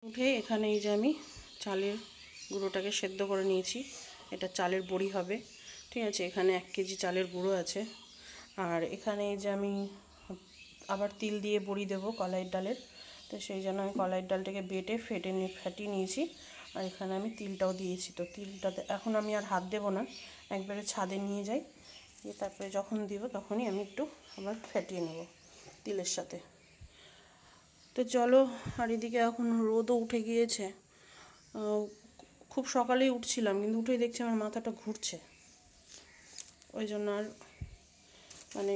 উঠে এখানে এই যে আমি চালের গুঁড়োটাকে সেদ্ধ করে নিয়েছি। এটা চালের বড়ি হবে, ঠিক আছে। এখানে 1 কেজি চালের গুঁড়ো আছে। আর এখানে এই যে আমি আবার তিল দিয়ে বড়ি দেবো কলাইয়ের ডালের, তো সেই জন্য আমি কলাইয়ের ডালটাকে বেটে ফাটিয়ে নিয়েছি। আর এখানে আমি তিলটাও দিয়েছি। তো তিলটাতে এখন আমি আর হাত দেবো না, একবারে ছাদে নিয়ে যাই, দিয়ে তারপরে যখন দিব তখনই আমি একটু আবার ফাটিয়ে নেব তিলের সাথে। তো চলো, আর এদিকে এখন রোদও উঠে গিয়েছে। খুব সকালেই উঠছিলাম, কিন্তু উঠেই দেখছি আমার মাথাটা ঘুরছে, ওই জন্য আর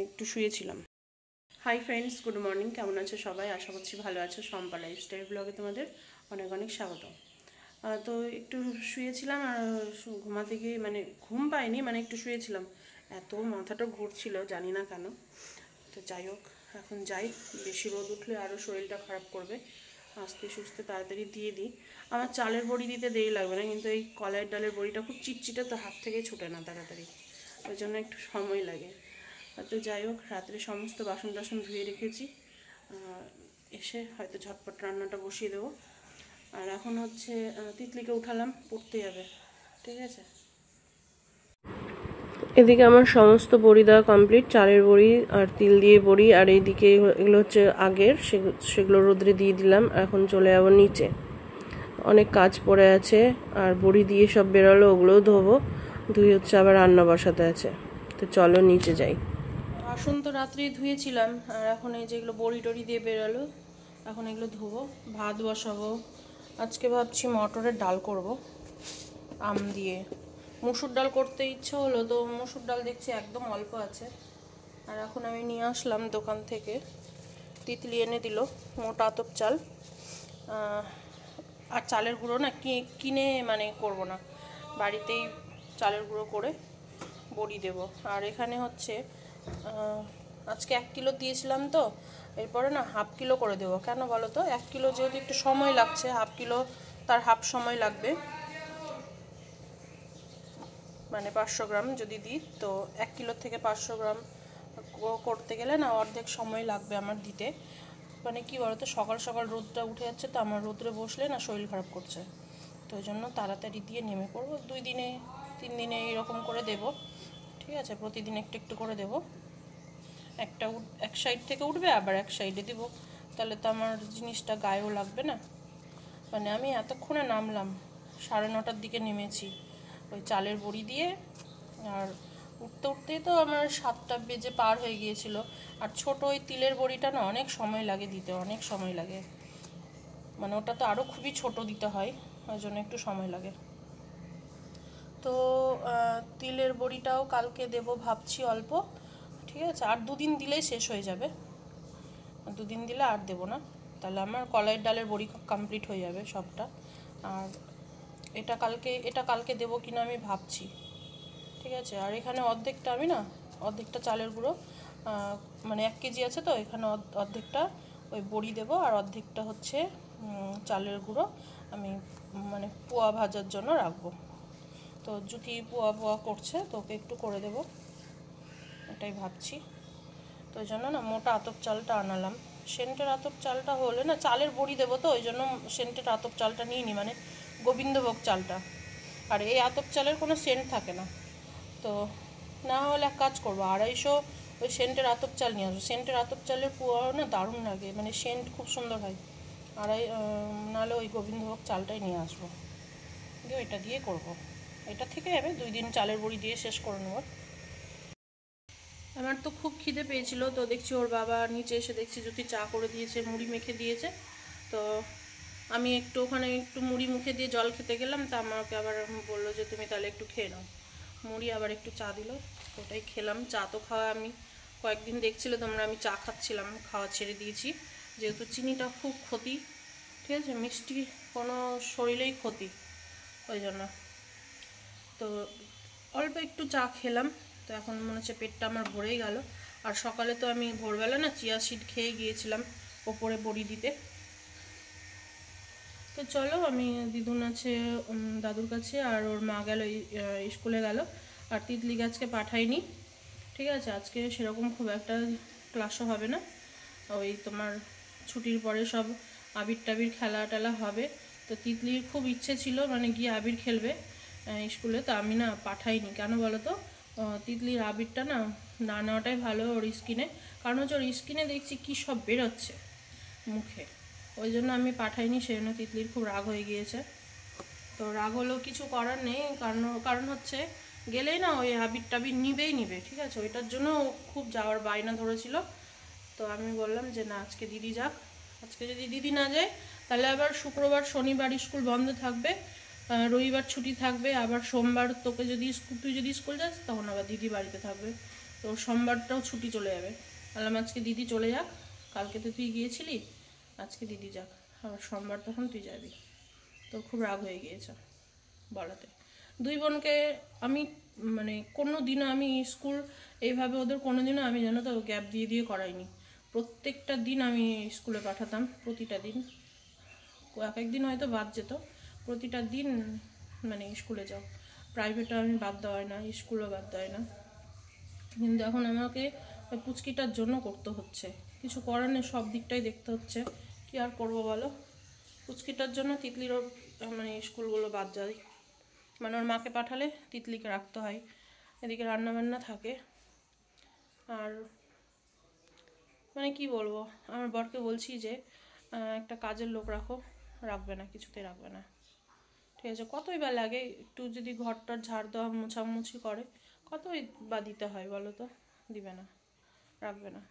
একটু শুয়েছিলাম। Hi friends, good morning. কেমন আছো সবাই? আশা করছি ভালো আছো। শম্পা লাইফস্টাইল ব্লগে তোমাদের অনেক অনেক স্বাগত। তো একটু শুয়েছিলাম, আর ঘুমাতে গিয়ে ঘুম পাইনি, একটু শুয়েছিলাম, এত মাথাটা ঘুরছিল জানি না কেন। তো যাই হোক, এখন যাই, বেশি রোদ উঠলে আরও শরীরটা খারাপ করবে, আস্তে সুস্তে তাড়াতাড়ি দিয়ে দিই। আমার চালের বড়ি দিতে দেরি লাগবে না, কিন্তু এই কলাইয়ের ডালের বড়িটা খুব চিটচিটে, তো হাত থেকে ছুটে না তাড়াতাড়ি, ওই জন্য একটু সময় লাগে। তো যাই হোক, রাত্রে সমস্ত বাসন টাসন ধুয়ে রেখেছি, এসে হয়তো ঝটপট রান্নাটা বসিয়ে দেবো। আর এখন হচ্ছে তিতলিকে উঠালাম, পড়তে যাবে, ঠিক আছে। এদিকে আমার সমস্ত বড়ি দেওয়া কমপ্লিট, চালের বড়ি আর তিল দিয়ে বড়ি। আর এইদিকে এগুলো হচ্ছে আগের, সেগুলো রোদ্রে দিয়ে দিলাম। এখন চলে যাবো নিচে, অনেক কাজ পড়ে আছে। আর বড়ি দিয়ে সব বেরোলো, ওগুলোও ধোবো, ধুয়ে হচ্ছে আবার রান্না বসাতে আছে। তো চলো নিচে যাই। বাসন তো রাত্রেই ধুয়েছিলাম, আর এখন এই যেগুলো বড়ি টড়ি দিয়ে বেরোলো, এখন এগুলো ধোবো, ভাত বসাবো। আজকে ভাবছি মটরের ডাল করব আম দিয়ে। মুসুর ডাল করতে ইচ্ছে হলো, তো মুসুর ডাল দেখছি একদম অল্প আছে। আর এখন আমি নিয়ে আসলাম দোকান থেকে, তিতলি এনে দিল মোটা আতপ চাল। আর চালের গুঁড়ো না কিনে করব না, বাড়িতেই চালের গুঁড়ো করে বড়ি দেব। আর এখানে হচ্ছে আজকে 1 কিলো দিয়েছিলাম, তো এরপরে না 1/2 কিলো করে দেবো। কেন বলো তো? 1 কিলো যেহেতু একটু সময় লাগছে, 1/2 কিলো তার হাফ সময় লাগবে, 500 গ্রাম যদি দিই, তো 1 কিলো থেকে 500 গ্রাম করতে গেলে না অর্ধেক সময় লাগবে আমার দিতে। কি বলতো, সকাল সকাল রোদটা উঠে যাচ্ছে, তো আমার রোদরে বসলে না শরীর খারাপ করছে, তো ওই জন্য তাড়াতাড়ি দিয়ে নেমে পড়বো। 2 দিনে 3 দিনে এরকম করে দেব, ঠিক আছে। প্রতিদিন একটু একটু করে দেব, এক সাইড থেকে উঠবে, আবার এক সাইডে দিব, তাহলে তো আমার জিনিসটা গায়েও লাগবে না। আমি এতক্ষণে নামলাম, 9:30টার দিকে নেমেছি ওই চালের বড়ি দিয়ে। আর উঠতে উঠতেই তো আমার 7টা বেজে পার হয়ে গিয়েছিল। আর ছোট ওই তিলের বড়িটা না অনেক সময় লাগে দিতে, অনেক সময় লাগে, ওটা তো আরও খুবই ছোট দিতে হয়, ওই জন্য একটু সময় লাগে। তো তিলের বড়িটাও কালকে দেব ভাবছি অল্প, ঠিক আছে। আর 2 দিন দিলেই শেষ হয়ে যাবে, 2 দিন দিলে আর দেবো না, তাহলে আমার কলাইয়ের ডালের বড়ি কমপ্লিট হয়ে যাবে সবটা। আর এটা কালকে দেবো কিনা আমি ভাবছি, ঠিক আছে। আর এখানে অর্ধেকটা চালের গুঁড়ো, 1 কেজি আছে, তো এখানে অর্ধেকটা ওই বড়ি দেবো, আর অর্ধেকটা হচ্ছে চালের গুঁড়ো আমি পোয়া ভাজার জন্য রাখবো। তো জুতি পোয়া করছে, তো ওকে একটু করে দেবো, এটাই ভাবছি। তো ওই জন্য না মোটা আতপ চালটা আনালাম। সেন্টের আতপ চালটা হলে না, চালের বড়ি দেবো, তো ওই জন্য সেন্টের আতপ চালটা নিয়ে নিই, গোবিন্দভোগ চালটা। আর এই আতপ চালের কোনো সেন্ট থাকে না, তো না হলে এক কাজ করবো, 250 ওই সেন্টের আতপ চাল নিয়ে আসবো। সেন্টের আতপ চালের পোয়াও না দারুণ লাগে, সেন্ট খুব সুন্দর হয়। নাহলে ওই গোবিন্দভোগ চালটাই নিয়ে আসবো, দিয়ে এটা দিয়ে করবো। এটা থেকে আমি 2 দিন চালের বড়ি দিয়ে শেষ করে নেব। আমার তো খুব খিদে পেয়েছিল, তো দেখছি ওর বাবা নিচে এসে দেখছি যদি চা করে দিয়েছে, মুড়ি মেখে দিয়েছে। তো আমি ওখানে একটু মুড়ি মুখে দিয়ে জল খেতে গেলাম, তা আমাকে আবার বললো যে তুমি তাহলে একটু খেয়ে নাও। মুড়ি আবার একটু চা দিল, ওটাই খেলাম। চা তো খাওয়া আমি কয়েকদিন দেখছিলে তোমরা, আমি চা খাচ্ছিলাম, খাওয়া ছেড়ে দিয়েছি, যেহেতু চিনিটা খুব ক্ষতি, ঠিক আছে, মিষ্টি কোনো শরীরেই ক্ষতি, ওই জন্য। তো অল্প একটু চা খেলাম, তো এখন মনে হচ্ছে পেটটা আমার ভরেই গেল। আর সকালে তো আমি ভোরবেলা না চিয়া সিড খেয়ে গিয়েছিলাম ওপরে বড়ি দিতে। তো চলো, আমি দিদুন আছে দাদুর কাছে, আর ওর মা গেল স্কুলে গেল। আর তিতলি গাছকে পাঠাইনি, ঠিক আছে। আজকে সেরকম খুব একটা ক্লাসও হবে না, ওই তোমার ছুটির পরে সব আবির টাবির খেলা টেলা হবে। তো তিতলির খুব ইচ্ছে ছিল মানে গিয়ে আবির খেলবে স্কুলে, তো আমি না পাঠাইনি। কেন বলো তো, তিতলির আবিরটা না না নেওয়াটাই ভালো ওর স্কিনে, কারণ হচ্ছে ওর স্কিনে দেখছি কী সব বেরোচ্ছে মুখে, ওই জন্য আমি পাঠাইনি। সেই জন্য তিতলির খুব রাগ হয়ে গিয়েছে। তো রাগ হলেও কিছু করার নেই, কারণ হচ্ছে গেলেই না ওই আবির টাবির নিবে, ঠিক আছে, ওইটার জন্য খুব যাওয়ার বায়না ধরেছিল। তো আমি বললাম যে না, আজকে দিদি যাক। আজকে যদি দিদি না যায় তাহলে আবার শুক্রবার শনিবার স্কুল বন্ধ থাকবে, রবিবার ছুটি থাকবে, আবার সোমবার তুই যদি স্কুল যাস তখন আবার দিদি বাড়িতে থাকবে, তো সোমবারটাও ছুটি চলে যাবে। বললাম আজকে দিদি চলে যাক, কালকে তো তুই গিয়েছিলি, আজকে দিদি যাক, আবার সোমবার তখন তুই যাবি। তো খুব রাগ হয়ে গিয়েছে বলাতে। দুই বোনকে আমি মানে কোনো দিনও আমি স্কুল এইভাবে ওদের কোনো দিনও আমি জানো তো গ্যাপ দিয়ে করাইনি। প্রত্যেকটা দিন আমি স্কুলে পাঠাতাম, প্রতিটা দিন, এক একদিন হয়তো বাদ যেত, প্রতিটা দিন মানে স্কুলে যাও। প্রাইভেটও আমি বাদ দেওয়া হয় না, স্কুলও বাদ দেওয়া হয় না। কিন্তু এখন আমাকে পুচকিটার জন্য করতে হচ্ছে, কিছু করার নেই, সব দিকটাই দেখতে হচ্ছে, কি আর করবো বলো। পুচকিটার জন্য তিতলিরও মানে স্কুলগুলো বাদ যায়, মানে ওর মাকে পাঠালে তিতলিকে রাখতে হয়, এদিকে রান্নাবান্না থাকে। আর মানে কি বলবো, আমার বরকে বলছি যে একটা কাজের লোক রাখবে না, কিছুতেই রাখবে না, ঠিক আছে। কতই বা লাগে, একটু যদি ঘরটার ঝাড় দেওয়া মোছামুছি করে কতই বা দিতে হয় বলো তো, দিবে না, রাখবে না।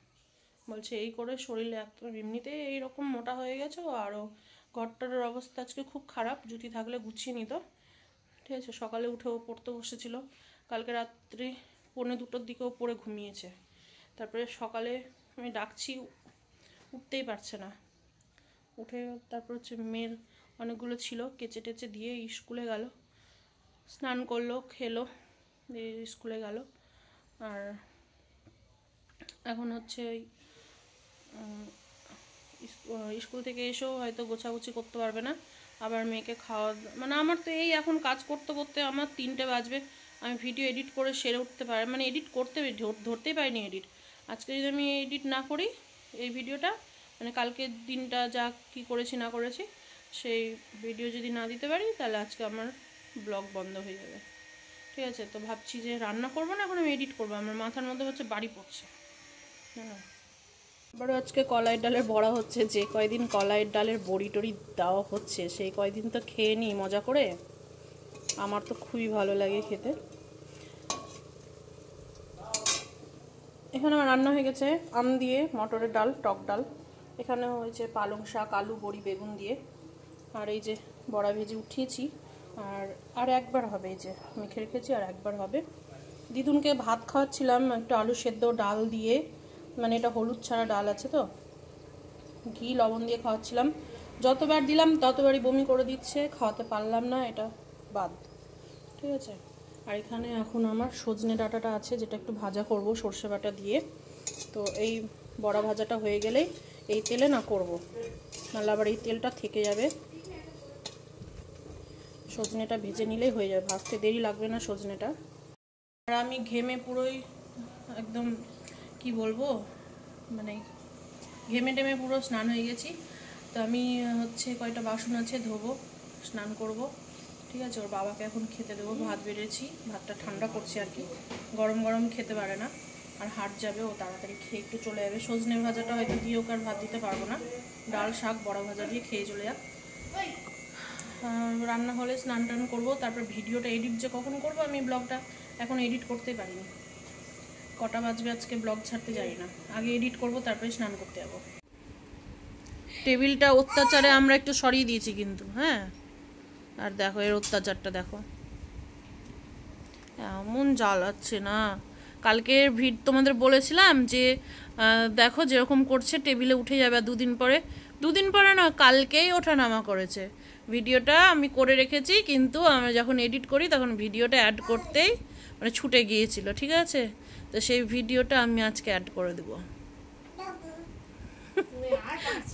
বলছে এই করে শরীরে এত এমনিতেই এইরকম মোটা হয়ে গেছে, ও আরও ঘরটার অবস্থা আজকে খুব খারাপ, জুতি থাকলে গুছিয়ে নিত, ঠিক আছে। সকালে উঠেও পড়তে বসেছিল, কালকে রাত্রি 1:45 দিকেও পড়ে ঘুমিয়েছে। তারপরে সকালে আমি ডাকছি, উঠতেই পারছে না, উঠে তারপর হচ্ছে মেয়ের অনেকগুলো ছিল কেচে টেচে দিয়ে স্কুলে গেল, স্নান করলো, খেলো, দিয়ে স্কুলে গেল। আর এখন হচ্ছে স্কুল থেকে এসেও হয়তো গোছাগুছি করতে পারবে না, আবার মেয়েকে খাওয়া, মানে আমার তো এই এখন কাজ করতে করতে আমার 3টে বাজবে, আমি ভিডিও এডিট করে সেরে উঠতে পারি, মানে এডিট করতে ধরতেই পারিনি এডিট। আজকে যদি আমি এডিট না করি এই ভিডিওটা, মানে কালকের দিনটা যা কি করেছি না করেছি সেই ভিডিও যদি না দিতে পারি তাহলে আজকে আমার ব্লগ বন্ধ হয়ে যাবে, ঠিক আছে। তো ভাবছি যে রান্না করবো না, এখন আমি এডিট করবো, আমার মাথার মধ্যে হচ্ছে বাড়ি পড়ছে। হ্যাঁ, আবারও আজকে কলাইয়ের ডালের বড়া হচ্ছে, যে কয়দিন কলাইয়ের ডালের বড়ি টড়ি দেওয়া হচ্ছে সেই কয়দিন তো খেয়ে নিই মজা করে, আমার তো খুবই ভালো লাগে খেতে। এখানে আমার রান্না হয়ে গেছে আম দিয়ে মটরের ডাল, টক ডাল, এখানে হয়েছে পালং শাক, আলু, বড়ি, বেগুন দিয়ে, আর এই যে বড়া ভেজে উঠিয়েছি, আর একবার হবে, এই যে মেখে রেখেছি, আর একবার হবে। দিদুনকে ভাত খাওয়াচ্ছিলাম একটু আলু সেদ্ধ ডাল দিয়ে, মানে এটা হলুদ ছাড়া ডাল আছে তো, ঘি লবণ দিয়ে খাওয়াচ্ছিলাম, যতবার দিলাম ততবারই বমি করে দিচ্ছে, খাওয়াতে পারলাম না, এটা বাদ, ঠিক আছে। আর এখানে এখন আমার সজনে ডাঁটাটা আছে, যেটা একটু ভাজা করব সর্ষে বাটা দিয়ে, তো এই বড়া ভাজাটা হয়ে গেলেই এই তেলে না করব, নাহলে আবার এই তেলটা থেকে যাবে। সজনেটা ভেজে নিলেই হয়ে যাবে, ভাজতে দেরি লাগবে না সজনেটা। আর আমি ঘেমে পুরোই একদম কি বলবো, মানে ঘেমে টেমে পুরো স্নান হয়ে গেছি। তো আমি হচ্ছে কয়টা বাসন আছে ধোবো, স্নান করব, ঠিক আছে। ওর বাবাকে এখন খেতে দেবো, ভাত বেড়েছি, ভাতটা ঠান্ডা করছি আর কি, গরম গরম খেতে পারে না, আর হাট যাবে, ও তাড়াতাড়ি খেয়ে একটু চলে যাবে। সজনে ভাজাটা হয়তো দিয়ে ওকে আর ভাত দিতে পারবো না, ডাল শাক বড়া ভাজা দিয়ে খেয়ে চলে যাক। রান্না হলে স্নান টান করবো, তারপর ভিডিওটা এডিট যে কখন করবো, আমি ব্লগটা এখন এডিট করতেই পারিনি, কটা বাজবে আজকে ব্লগ ছাড়তে যাই না, আগে এডিট করব তারপরে স্নান করতে যাবো। টেবিলটা অত্যাচারে আমরা একটু সরিয়ে দিয়েছি কিন্তু, হ্যাঁ, আর দেখো এর অত্যাচারটা দেখো, এমন জ্বালাচ্ছে না। কালকে তোমাদের বলেছিলাম যে দেখো যেরকম করছে টেবিলে উঠে যাবে, দুদিন পরে না, কালকেই ওঠানামা করেছে। ভিডিওটা আমি করে রেখেছি, কিন্তু আমরা যখন এডিট করি তখন ভিডিওটা অ্যাড করতেই মানে ছুটে গিয়েছিল, ঠিক আছে। তো সেই ভিডিওটা আমি আজকে অ্যাড করে দেবো।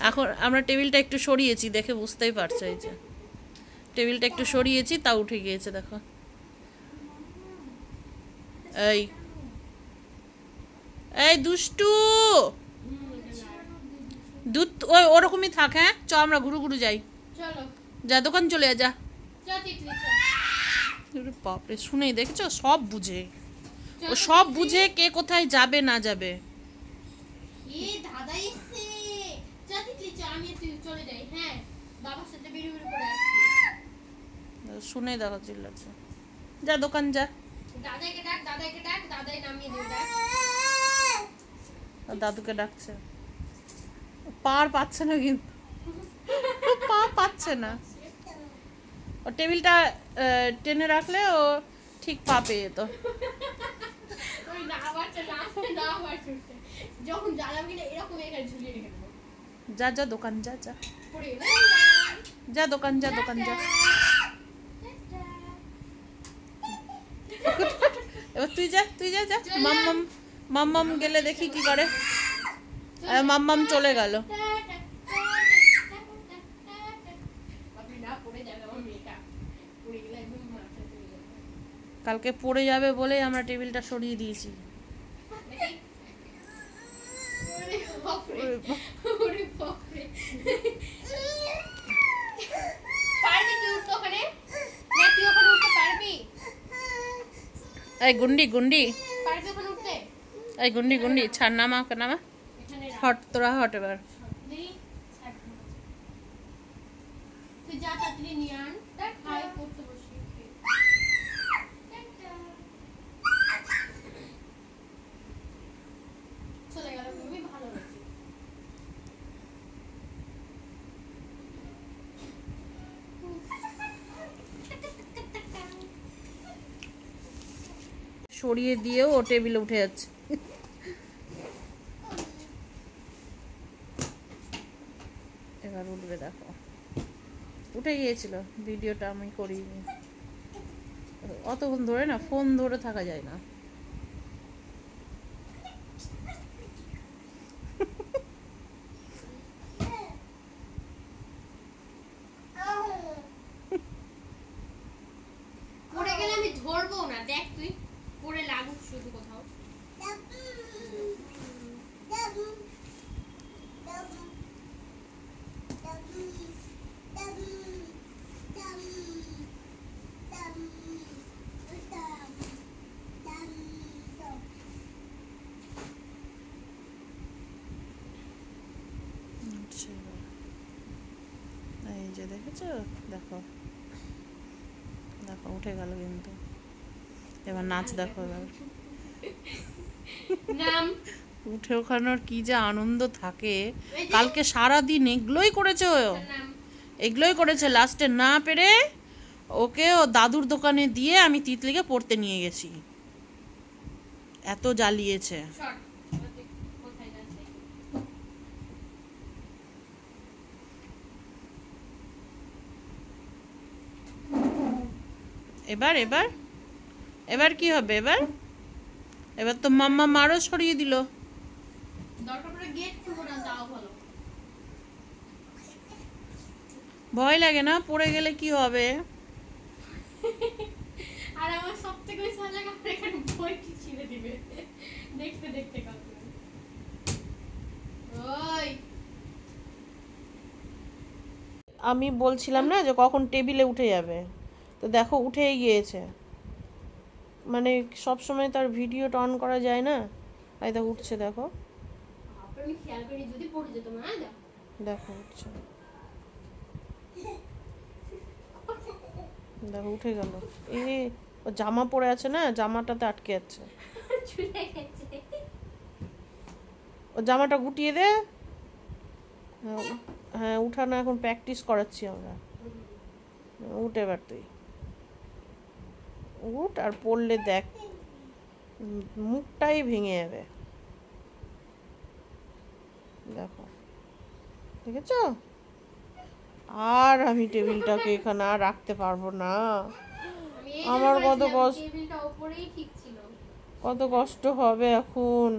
এখন আমরা টেবিলটা একটু সরিয়েছি, দেখে বুঝতেই পারছো, এই যে টেবিলটা একটু সরিয়েছি তা উঠে গিয়েছে, দেখো। এই দুষ্টু, দুধ ওই ওরকমই থাক। হ্যাঁ চ আমরা ঘুরু ঘুরু যাই। চলো যা দোকান চলে যা। চল বাপরে শুনেই দেখেছো সব বুঝে, ও সব বুঝে কে কোথায় যাবে না যাবে। এ দাদা এসে চাচি চিচি আমি তুই চলে যাই। হ্যাঁ বাবার সাথে বেরু বেরু করে আসছি। শুনেই দেখো চিল্লাচ্ছে। যা দোকান যা। দাদাকে ডাক দাদাই নামিয়ে দেবে ডাক। দাদুকে ডাকছে, পার পাচ্ছে না কিন্তু, পা পাচ্ছে না। ও টেবিলটা টেনে রাখলে ও ঠিক পা পেয়ে যেত। ওই না বাচ্চা না বাচ্চা যখন জ্বালাবি না এরকম এখানে ঝুলিয়ে রেখে দেবো। যা যা দোকান যা যা পড়ে যা দোকান যা দোকান যা। এবার তুই যা তুই যা যা। মাম্মাম মাম্মাম গেলে দেখি কি করে। মাম্মাম চলে গেল। কালকে পড়ে যাবে বলেই আমরা টেবিলটা সরিয়ে দিয়েছি। এই গুন্ডি গুন্ডি, এই গুন্ডি গুন্ডি ছাড়, নামা ওকে নামা। হট তোরা হট এবার। তুই যা তাড়াতাড়ি নিয়ে আন খাই করতে বসি। চলে গেল খুবই ভালো লাগছে। সরিয়ে দিয়েও ও টেবিলে উঠে যাচ্ছে। এবার উঠবে দেখো, উঠে গিয়েছিল। ভিডিওটা আমি করিনি, অতক্ষণ ধরে না ফোন ধরে থাকা যায় না। পড়ে গেলে আমি ধরবো না, দেখ তুই পড়ে লাগুক শুধু কোথাও। এই যে দেখেছো, দেখো দেখো উঠে গেল কিন্তু। এবার নাচ দেখো। এবার নাম উঠে ওখানোর কি যে আনন্দ থাকে। কালকে সারাদিন এগুলোই করেছে, ও এগুলোই করেছে। লাস্টে না পেরে ওকে ও দাদুর দোকানে দিয়ে আমি তিতলিকে পড়তে নিয়ে গেছি। এত জ্বালিয়েছে। এবার এবার এবার কি হবে? এবার এবার তো মাম্মা মারও সরিয়ে দিল। ভয় লাগে না পড়ে গেলে কি হবে? আর আমার সবথেকে বেশি ভালো লাগে আমার এখানে বইটি ছিঁড়ে দিবে দেখতে দেখতে কত। ওই আমি বলছিলাম না যে কখন টেবিলে উঠে যাবে, তো দেখো উঠেই গিয়েছে। মানে সব সময় তার ভিডিওটা অন করা যায় না, তাই তো উঠছে। দেখো আমি খেয়াল করি যদি পড়ে যেত না। দেখো উঠছে, দেখো উঠে গেল। এ ও জামা পরে আছে না, জামাটাতে আটকে যাচ্ছে। ও জামাটা গুটিয়ে দে। হ্যাঁ উঠানো এখন প্র্যাকটিস করাচ্ছি আমরা। উঠ এবার তুই উঠ, আর পড়লে দেখ মুখটাই ভেঙে যাবে। দেখো দেখেছো? আর আমি টেবিলটাকে এখানে আর রাখতে পারবো না। আমার কত কষ্ট, কত কষ্ট হবে এখন।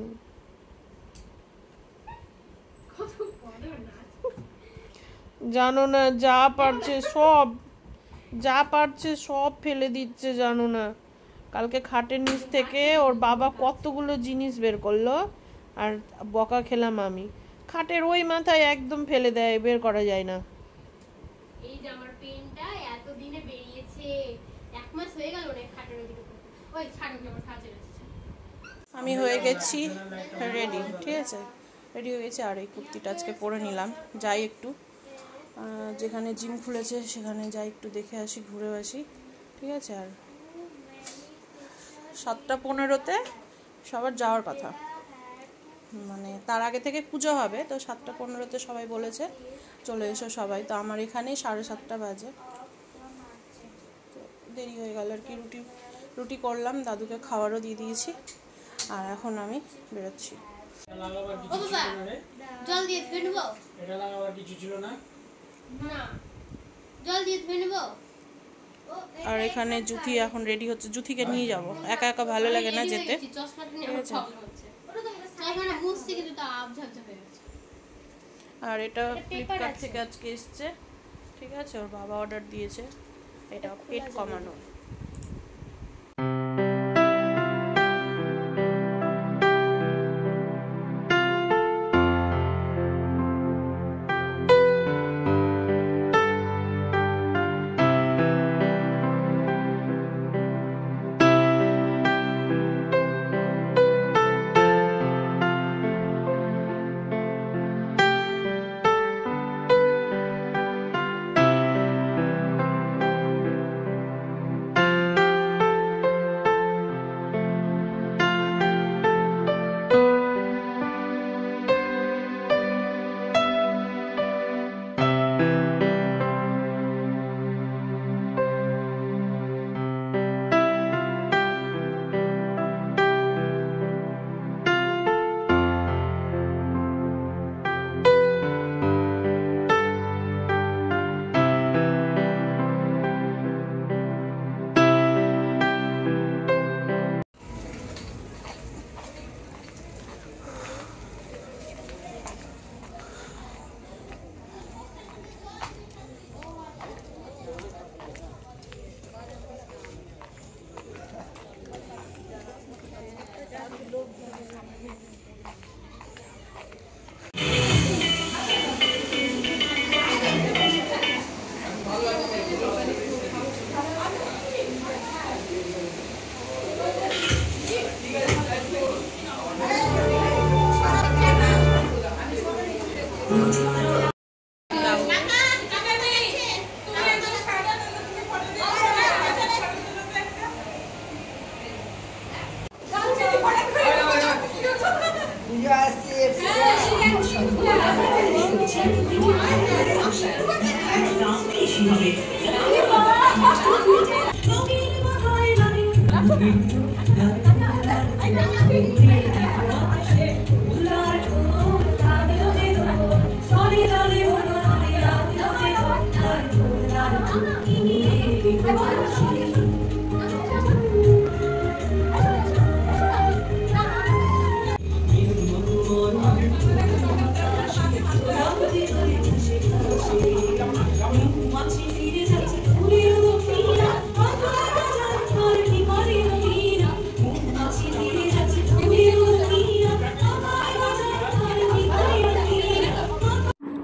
জানো না, যা পারছে সব, যা পারছে সব ফেলে দিচ্ছে জানো না। কালকে খাটের নিচ থেকে ওর বাবা কতগুলো জিনিস বের করলো, আর বকা খেলাম আমি। খাটের ওই মাথায় একদম ফেলে দেয়, বের করা যায় না। এই যে আমার পেনটা এতদিনে বেরিয়েছে, 1 মাস হয়ে গেল রে খাটের ওদিকে। ওই ছাড়ো আমার কাছে রয়েছে। আমি হয়ে গেছি রেডি, ঠিক আছে, রেডি হয়ে গেছি। আর এই কুর্তিটা আজকে পরে নিলাম, যাই একটু যেখানে জিম খুলেছে সেখানে যাই, একটু দেখে আসি, ঘুরে আসি, ঠিক আছে। আর 7:15-তে সবার যাওয়ার কথা, মানে তার আগে থেকে পুজো হবে, তো 7:15-তে সবাই বলেছে চলে এসো সবাই। তো আমার এখানেই 7:30 বাজে, তো দেরি হয়ে গেল আর কি। রুটি করলাম, দাদুকে খাবারও দিয়ে দিয়েছি, আর এখন আমি বেরোচ্ছি। ও বাবা, জল দিয়ে ধুয়ে নেবো? এটা লাগাবার কিছু ছিল না? না, জল দিয়ে ধুয়ে নেবো? আর এখানে জুথি এখন রেডি হচ্ছে, জুথিকে নিয়ে যাব, একা একা ভালো লাগে না যেতে। চশমাটা নিয়ে আমার প্রবলেম হচ্ছে। চশমাটা মুছছি কিন্তু তা আবঝাবঝা হয়ে গেছে। আর এটা ফ্লিপকার্ট থেকে আজকে এসছে, ঠিক আছে, ওর বাবা অর্ডার দিয়েছে, এটা পেট কমানো।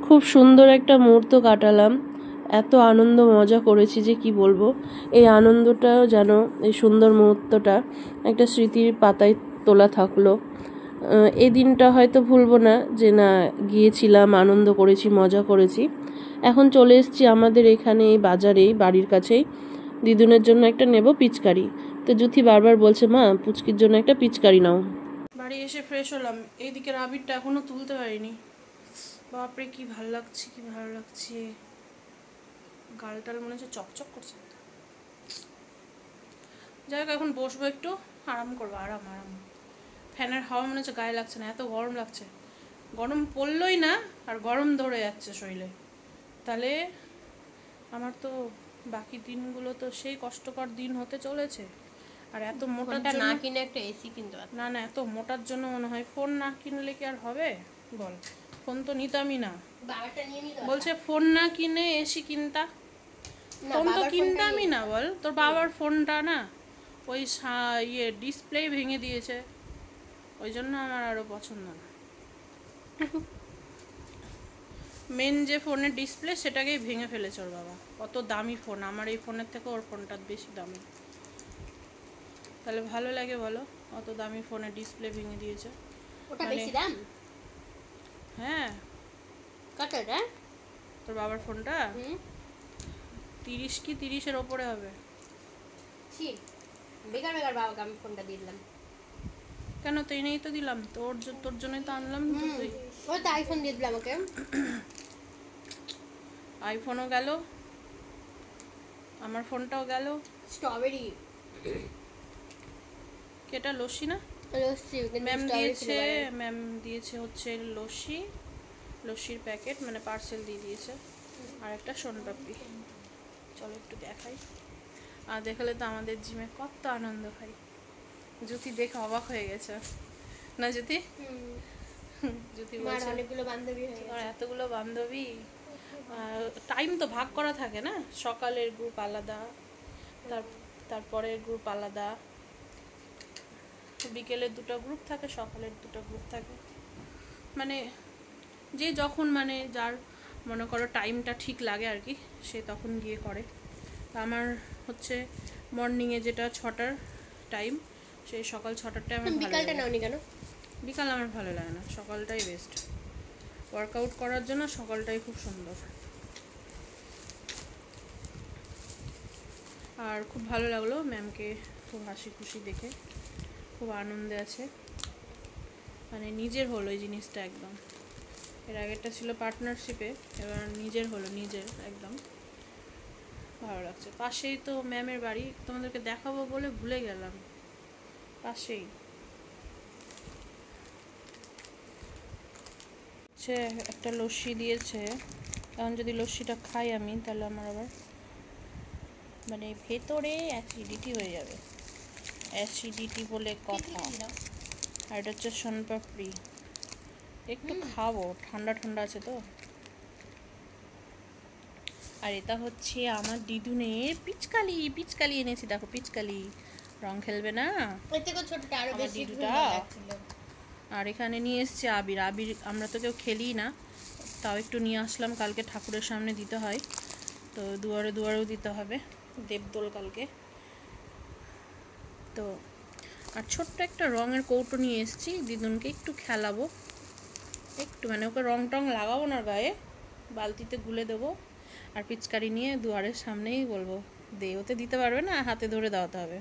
খুব সুন্দর একটা মুহূর্ত কাটালাম, এত আনন্দ মজা করেছি যে কি বলবো। এই আনন্দটাও যেন, এই সুন্দর মুহূর্তটা একটা স্মৃতির পাতায় তোলা থাকলো। এই দিনটা হয়তো ভুলবো না, যে না গিয়েছিলাম, আনন্দ করেছি, মজা করেছি। এখন চলে এসেছি আমাদের এখানে এই বাজারেই, বাড়ির কাছেই, দিদুনের জন্য একটা নেব পিচকারি। তো জুথি বারবার বলছে মা পুচকির জন্য একটা পিচকারি নাও। বাড়ি এসে ফ্রেশ হলাম, এইদিকে আবিরটা এখনো তুলতে পারিনি। বাপরে কি ভালো লাগছে, কি ভালো লাগছে, গালটাল মনে হচ্ছে চকচক করছে। যাই হোক, এখন বসবো, একটু আরাম করবো, আরাম। ফ্যানের হাওয়া মনে হচ্ছে গায়ে লাগছে না, এত গরম লাগছে। গরম পড়লই না, আর গরম ধরে যাচ্ছে শরীরে। তাহলে আমার তো বাকি দিনগুলো তো সেই কষ্টকর দিন হতে চলেছে। আর এত মোটার জন্য না কিনে একটা এসি কিনতে পারতাম। না, এত মোটার জন্য মনে হয় ফোন না কিনলে কি আর হবে বল? ফোন তো নিতামই না, বলছে ফোন না কিনে এসি কিনতা। ফোন তো কিনতামই না বল, তোর বাবার ফোনটা না ওই ডিসপ্লে ভেঙে দিয়েছে, ওই জন্য আমার আরো পছন্দ না। মেন যে ফোনের ডিসপ্লে সেটাকেই ভেঙে ফেলেছে ওর বাবা। অত দামি ফোন, আমার এই ফোনের থেকে ওর ফোনটা বেশি দামি। তাহলে ভালো লাগে বলো? অত দামি ফোনের ডিসপ্লে ভেঙে দিয়েছে। ওটা মানে- বেশি দাম? হ্যাঁ, কত ওটা? তোর বাবার ফোনটা 30 কি 30-এর ওপরে হবে। ছি, বেকার বেকার বাবাকে আমি ফোনটা দিয়ে দিলাম। কেন, তুই নেই তো দিলাম, তোর জন্যই তো আনলাম। তো তুই ওই তো আইফোন দিয়ে দিলাম ওকে। আইফোনও গেল, আমার ফোনটাও গেল। স্ট্রবেরি কেটা লস্যি না? লস্যি ম্যাম দিয়েছে, ম্যাম দিয়েছে হচ্ছে লস্যির প্যাকেট, মানে পার্সেল দিয়ে দিয়েছে, আর একটা সোনপাপড়ি। চলো একটু দেখাই। আর দেখালে তো আমাদের জিমে কত আনন্দ হয়। জ্যোতি দেখে অবাক হয়ে গেছে না জ্যোতি? জ্যোতি মার বলছে অনেকগুলো বান্ধবী হয়ে তোমার গেছে। এতগুলো বান্ধবী। টাইম তো ভাগ করা থাকে না, সকালের গ্রুপ আলাদা, তারপরের গ্রুপ আলাদা, বিকেলের দুটো গ্রুপ থাকে, সকালের দুটো গ্রুপ থাকে। মানে যে যখন মানে যার মনে করো টাইমটা ঠিক লাগে আর কি, সে তখন গিয়ে করে। আমার হচ্ছে মর্নিংয়ে যেটা 6টার টাইম, সেই সকাল 6টারটাই আমার তুমি ভালো বিকালটা লাগে। নাওনি কেন? বিকাল আমার ভালো লাগে না, সকালটাই বেস্ট। ওয়ার্কআউট করার জন্য সকালটাই খুব সুন্দর। আর খুব ভালো লাগলো ম্যামকে, খুব হাসি খুশি দেখে, খুব আনন্দে আছে। মানে নিজের হলো এই জিনিসটা একদম। এর আগেরটা ছিল পার্টনারশিপে, এবার নিজের হলো, নিজের একদম ভালো লাগছে। পাশেই তো ম্যামের বাড়ি, তোমাদেরকে দেখাবো বলে ভুলে গেলাম, পাশেই হচ্ছে একটা লস্যি দিয়েছে। এখন যদি লস্যিটা খাই আমি, তাহলে আমার আবার মানে ভেতরে অ্যাসিডিটি হয়ে যাবে, অ্যাসিডিটি বলে কথা। আর এটা হচ্ছে সোনপাপড়ি, একটু খাবো, ঠান্ডা ঠান্ডা আছে তো। আর এটা হচ্ছে আমার দিদুনের পিচকালি এনেছি, দেখো পিচকালি, রং খেলবে না? এর থেকে ছোটটা আরো আমার বেশি দিদুটা। ভালো লাগছিল। আর এখানে নিয়ে এসছে আবির। আমরা তো কেউ খেলি না, তাও একটু নিয়ে আসলাম, কালকে ঠাকুরের সামনে দিতে হয়, তো দুয়ারেও দিতে হবে, দেবদোল কালকে তো। আর ছোট্ট একটা রঙের কৌটো নিয়ে এসেছি, দিদুনকে একটু খেলাবো, একটু মানে ওকে রং টং লাগাবো না গায়ে, বালতিতে গুলে দেবো। আর পিচকারি নিয়ে দুয়ারের সামনেই বলবো দে, ওতে দিতে পারবে না, হাতে ধরে দেওয়াতে হবে,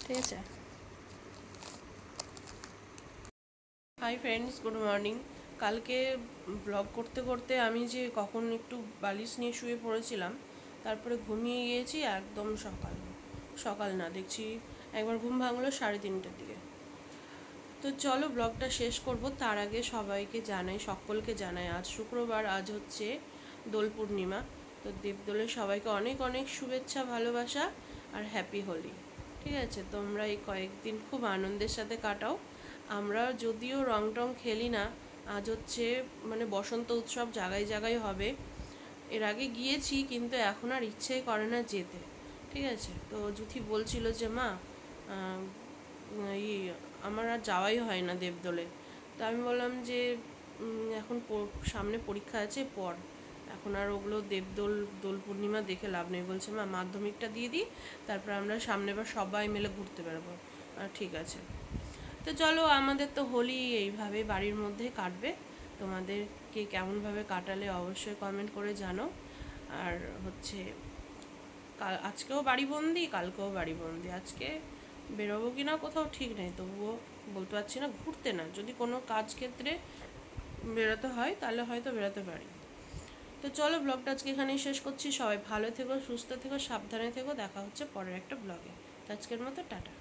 ঠিক আছে? Hi friends, good morning. কালকে ব্লগ করতে করতে আমি যে কখন একটু বালিশ নিয়ে শুয়ে পড়েছিলাম, তারপরে ঘুমিয়ে গিয়েছি একদম সকাল না, দেখছি একবার ঘুম ভাঙলো 3:30টার দিকে। তো চলো ব্লগটা শেষ করব, তার আগে সবাইকে জানাই, সকলকে জানাই আজ শুক্রবার, আজ হচ্ছে দোল পূর্ণিমা। তো দেবদোলের সবাইকে অনেক অনেক শুভেচ্ছা, ভালোবাসা আর হ্যাপি হোলি। ঠিক আছে, তোমরা এই কয়েকদিন খুব আনন্দের সাথে কাটাও। আমরা যদিও রং টং খেলি না, আজ হচ্ছে মানে বসন্ত উৎসব জায়গায় জায়গায় হবে। এর আগে গিয়েছি, কিন্তু এখন আর ইচ্ছে করে না যেতে। ঠিক আছে, তো জুথি বলছিল যে মা আমার আর যাওয়াই হয় না দেবদোলে। তো আমি বললাম যে এখন সামনে পরীক্ষা আছে, পর এখন আর ওগুলো দোল পূর্ণিমা দেখে লাভ নেই। বলছে মা মাধ্যমিকটা দিয়ে দিই, তারপর আমরা সামনেবার সবাই মিলে ঘুরতে বেরোবো। ঠিক আছে, তো চলো, আমাদের তো হোলি এইভাবে বাড়ির মধ্যে কাটবে। তোমাদেরকে কেমনভাবে কাটালে অবশ্যই কমেন্ট করে জানো। আর হচ্ছে আজকেও বাড়িবন্দি, কালকেও বাড়িবন্দি। আজকে বেরোবো কি না কোথাও ঠিক নেই, তবুও বলতে পারছি না, ঘুরতে না, যদি কোনো কাজ ক্ষেত্রে বেরোতে হয় তাহলে হয়তো বেরোতে পারি। তো চলো, ব্লগটা আজকে এখানেই শেষ করছি। সবাই ভালো থেকো, সুস্থ থেকো, সাবধানে থেকো। দেখা হচ্ছে পরের একটা ব্লগে। আজকের মতো টাটা।